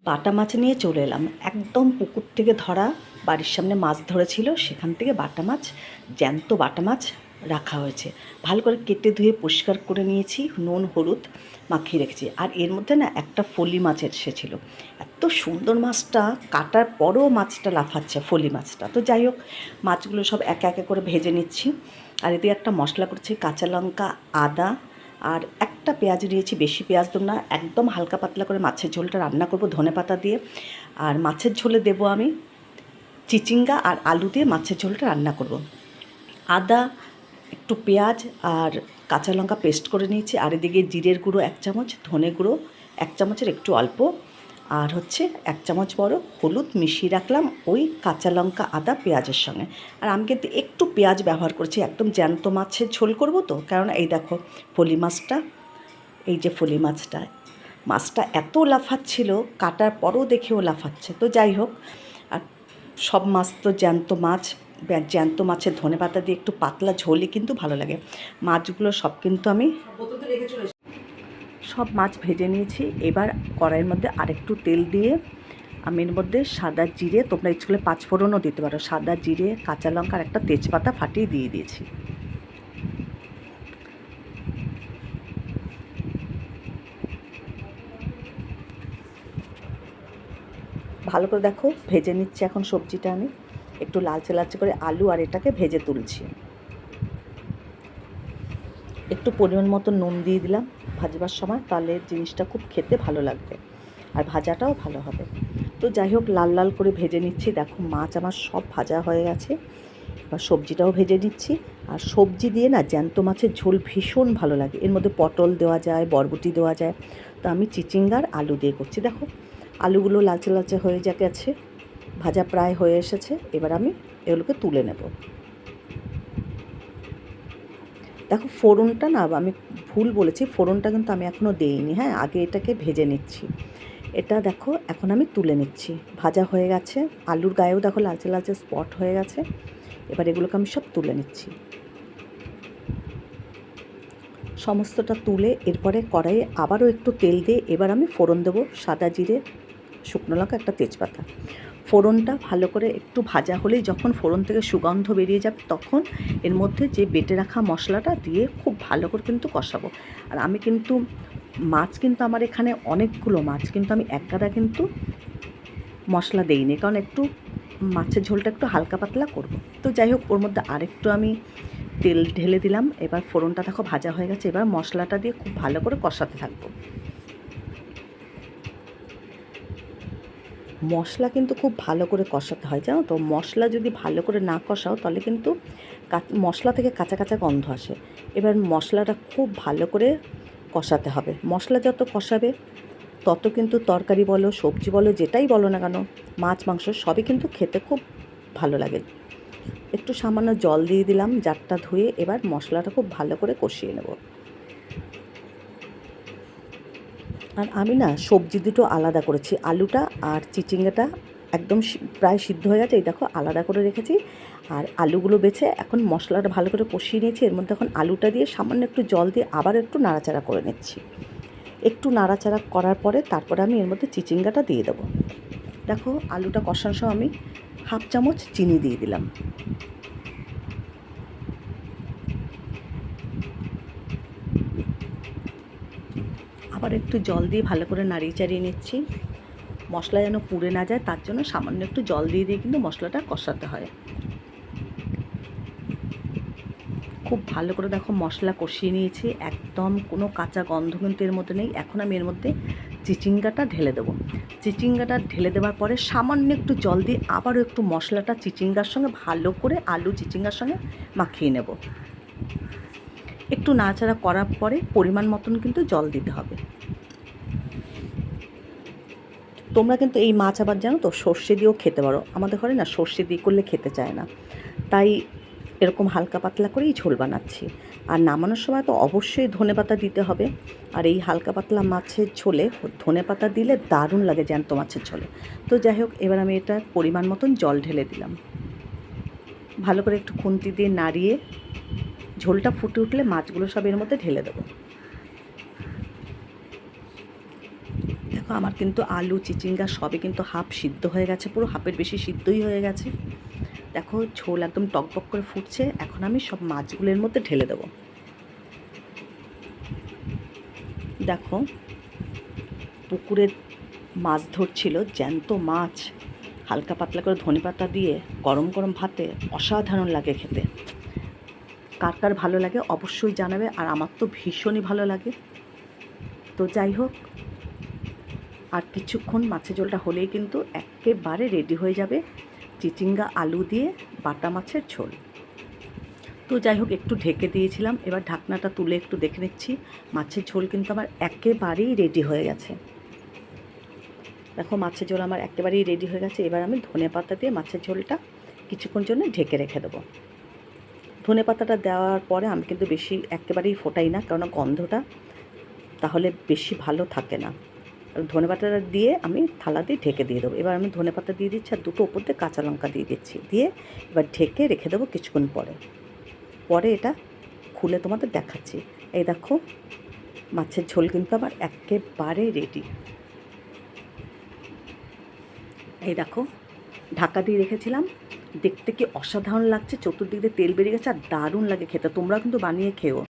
বাটা মাছ নিয়ে চলে এলাম। একদম পুকুর থেকে ধরা, বাড়ির সামনে মাছ ধরেছিল, সেখান থেকে বাটা মাছ, জ্যান্ত বাটা মাছ রাখা হয়েছে। ভালো করে কেটে ধুয়ে পরিষ্কার করে নিয়েছি, নুন হলুদ মাখিয়ে রেখেছি। আর এর মধ্যে না একটা ফলি মাছ এসেছিলো। এত সুন্দর মাছটা, কাটার পরও মাছটা লাফাচ্ছে, ফলি মাছটা। তো যাই হোক, মাছগুলো সব একে একে করে ভেজে নিচ্ছি। আর এদিকে একটা মশলা করছি, কাঁচা লঙ্কা, আদা আর একটা পেঁয়াজ নিয়েছি, বেশি পেঁয়াজ দেব না, একদম হালকা পাতলা করে মাছের ঝোলটা রান্না করব ধনেপাতা দিয়ে। আর মাছের ঝোলে দেব আমি চিচিঙ্গা আর আলু দিয়ে মাছের ঝোলটা রান্না করব। আদা, একটু পেঁয়াজ আর কাঁচা লঙ্কা পেস্ট করে নিয়েছি। আর এদিকে জিরের গুঁড়ো 1 চামচ, ধনে গুঁড়ো 1 চামচের একটু অল্প, আর হচ্ছে 1 চামচ বড় হলুদ মিশিয়ে রাখলাম ওই কাঁচা লঙ্কা আদা পেঁয়াজের সঙ্গে। আর আমি কিন্তু একটু পেঁয়াজ ব্যবহার করছি, একদম জ্যান্ত মাছের ঝোল করব তো, কারণ এই দেখো ফলি মাছটা, এই যে ফলি মাছটা, মাছটা এত লাফাচ্ছিল, কাটার পরও দেখেও লাফাচ্ছে। তো যাই হোক, আর সব মাছ তো জ্যান্ত মাছ, জ্যান্ত মাছের ধনেপাতা দিয়ে একটু পাতলা ঝোলই কিন্তু ভালো লাগে। মাছগুলো সব কিন্তু আমি সব মাছ ভেজে নিয়েছি। এবার কড়াইয়ের মধ্যে আরেকটু তেল দিয়ে আমি এর মধ্যে সাদা জিরে, তোমরা ইচ্ছে করলে 5 ফোড়নও দিতে পারো, সাদা জিরে, কাঁচা লঙ্কা আর একটা তেজপাতা ফাটিয়ে দিয়ে দিয়েছি। ভালো করে দেখো ভেজে নিচ্ছি এখন সবজিটা, আমি একটু লালচে লালচে করে আলু আর এটাকে ভেজে তুলছি। একটু পরিমাণ মতো নুন দিয়ে দিলাম ভাজবার সময়, তাহলে জিনিসটা খুব খেতে ভালো লাগবে আর ভাজাটাও ভালো হবে। তো যাই হোক, লাল লাল করে ভেজে নিচ্ছি। দেখো মাছ আমার সব ভাজা হয়ে গেছে, এবার সবজিটাও ভেজে নিচ্ছি। আর সবজি দিয়ে না জ্যান্ত মাছের ঝোল ভীষণ ভালো লাগে, এর মধ্যে পটল দেওয়া যায়, বরবটি দেওয়া যায়। তো আমি চিচিঙ্গার আলু দিয়ে করছি। দেখো আলুগুলো লালচে লালচে হয়ে গেছে, ভাজা প্রায় হয়ে এসেছে। এবার আমি এগুলোকে তুলে নেব। দেখো ফোড়নটা না, আমি ভুল বলেছি, ফোড়নটা কিন্তু আমি এখনও দেইনি। হ্যাঁ, আগে এটাকে ভেজে নিচ্ছি। এটা দেখো এখন আমি তুলে নিচ্ছি, ভাজা হয়ে গেছে। আলুর গায়েও দেখো লালচে লালচে স্পট হয়ে গেছে। এবার এগুলোকে আমি সব তুলে নিচ্ছি, সমস্তটা তুলে এরপরে কড়াইয়ে আবারও একটু তেল দিয়ে এবার আমি ফোড়ন দেবো, সাদা জিরে, শুকনো লঙ্কা, একটা তেজপাতা। ফোড়নটা ভালো করে একটু ভাজা হলেই, যখন ফোড়ন থেকে সুগন্ধ বেরিয়ে যাবে, তখন এর মধ্যে যে বেটে রাখা মশলাটা দিয়ে খুব ভালো করে কিন্তু কষাবো। আর আমি কিন্তু মাছ, কিন্তু আমার এখানে অনেকগুলো মাছ, কিন্তু আমি একগাদা কিন্তু মশলা দেইনি, কারণ একটু মাছের ঝোলটা একটু হালকা পাতলা করব। তো যাই হোক, ওর মধ্যে আরেকটু আমি তেল ঢেলে দিলাম। এবার ফোড়নটা দেখো ভাজা হয়ে গেছে, এবার মশলাটা দিয়ে খুব ভালো করে কষাতে থাকবো। মশলা কিন্তু খুব ভালো করে কষাতে হয়, জানো তো। মশলা যদি ভালো করে না কষাও, তাহলে কিন্তু মশলা থেকে কাঁচা কাঁচা গন্ধ আসে। এবার মশলাটা খুব ভালো করে কষাতে হবে। মশলা যত কষাবে, তত কিন্তু তরকারি বলো, সবজি বলো, যেটাই বলো না কেন, মাছ মাংস সবই কিন্তু খেতে খুব ভালো লাগে। একটু সামান্য জল দিয়ে দিলাম জারটা ধুয়ে। এবার মশলাটা খুব ভালো করে কষিয়ে নেব। আর আমি না সবজি দুটো আলাদা করেছি, আলুটা আর চিচিঙ্গাটা একদম প্রায় সিদ্ধ হয়ে গেছে, এই দেখো আলাদা করে রেখেছি। আর আলুগুলো বেছে এখন মশলাটা ভালো করে কষিয়ে নিয়েছি। এর মধ্যে এখন আলুটা দিয়ে সামান্য একটু জল দিয়ে আবার একটু নাড়াচাড়া করে নিচ্ছি। একটু নাড়াচাড়া করার পরে তারপরে আমি এর মধ্যে চিচিঙ্গাটা দিয়ে দেবো। দেখো আলুটা কষানোর সময় আমি 1/2 চামচ চিনি দিয়ে দিলাম। আবার একটু জল দিয়ে ভালো করে নাড়িয়ে চাড়িয়ে নিচ্ছি। মশলা যেন পুড়ে না যায়, তার জন্য সামান্য একটু জল দিয়ে দিয়ে কিন্তু মশলাটা কষাতে হয়। খুব ভালো করে দেখো মশলা কষিয়ে নিয়েছি, একদম কোনো কাঁচা গন্ধ কিন্তু এর মধ্যে নেই। এখন আমি এর মধ্যে চিচিঙ্গাটা ঢেলে দেবো। চিচিঙ্গাটা ঢেলে দেওয়ার পরে সামান্য একটু জল দিয়ে আবারও একটু মশলাটা চিচিঙ্গার সঙ্গে ভালো করে, আলু চিচিঙ্গার সঙ্গে মাখিয়ে নেব। একটু নাড়াচাড়া করার পরে পরিমাণ মতন কিন্তু জল দিতে হবে। তোমরা কিন্তু এই মাছ আবার জানো তো সর্ষে দিয়েও খেতে পারো। আমাদের ঘরে না সর্ষে দিয়ে করলে খেতে চায় না, তাই এরকম হালকা পাতলা করেই ঝোল বানাচ্ছি। আর নামানোর সময় তো অবশ্যই ধনেপাতা দিতে হবে। আর এই হালকা পাতলা মাছের ঝোলে ধনেপাতা দিলে দারুণ লাগে জ্যান্ত মাছের ঝোলে। তো যাই হোক, এবার আমি এটা পরিমাণ মতন জল ঢেলে দিলাম। ভালো করে একটু খুন্তি দিয়ে নাড়িয়ে ঝোলটা ফুটে উঠলে মাছগুলো সব এর মধ্যে ঢেলে দেবো। দেখো আমার কিন্তু আলু চিচিঙ্গা সবই কিন্তু হাফ সিদ্ধ হয়ে গেছে, পুরো হাফের বেশি সিদ্ধই হয়ে গেছে। দেখো ঝোল একদম টকবক করে ফুটছে। এখন আমি সব মাছগুলোর মধ্যে ঢেলে দেবো। দেখো পুকুরে মাছ ধরছিল, জ্যান্ত মাছ, হালকা পাতলা করে ধনেপাতা দিয়ে গরম গরম ভাতে অসাধারণ লাগে খেতে। কার কার ভালো লাগে অবশ্যই জানাবে, আর আমার তো ভীষণই ভালো লাগে। তো যাই হোক, আর কিছুক্ষণ মাছের ঝোলটা হলেই কিন্তু একেবারে রেডি হয়ে যাবে চিচিঙ্গা আলু দিয়ে বাটা মাছের ঝোল। তো যাই হোক, একটু ঢেকে দিয়েছিলাম, এবার ঢাকনাটা তুলে একটু দেখে নিচ্ছি। মাছের ঝোল কিন্তু আমার একেবারেই রেডি হয়ে গেছে। দেখো মাছের ঝোল আমার একেবারেই রেডি হয়ে গেছে। এবার আমি ধনেপাতা দিয়ে মাছের ঝোলটা কিছুক্ষণ জন্য ঢেকে রেখে দেবো। ধনেপাতাটা দেওয়ার পরে আমি কিন্তু বেশি একেবারেই ফোটাই না, কারণ গন্ধটা তাহলে বেশি ভালো থাকে না। ধনেপাতাটা দিয়ে আমি থালা দিয়ে ঢেকে দিয়ে দেবো। এবার আমি ধনেপাতা দিয়ে দিচ্ছি আর দুটো ওপর দিয়ে কাঁচা লঙ্কা দিয়ে দিচ্ছি, দিয়ে এবার ঢেকে রেখে দেবো কিছুক্ষণ পরে এটা খুলে তোমাদের দেখাচ্ছি। এই দেখো মাছের ঝোল কিন্তু আমার একেবারে রেডি। এই দেখো ঢাকা দিয়ে রেখেছিলাম, দেখতে কি অসাধারণ লাগছে, চতুর্দিক দিয়ে তেল বেরিয়ে গেছে আর দারুণ লাগে খেতে। তোমরাও কিন্তু বানিয়ে খেও।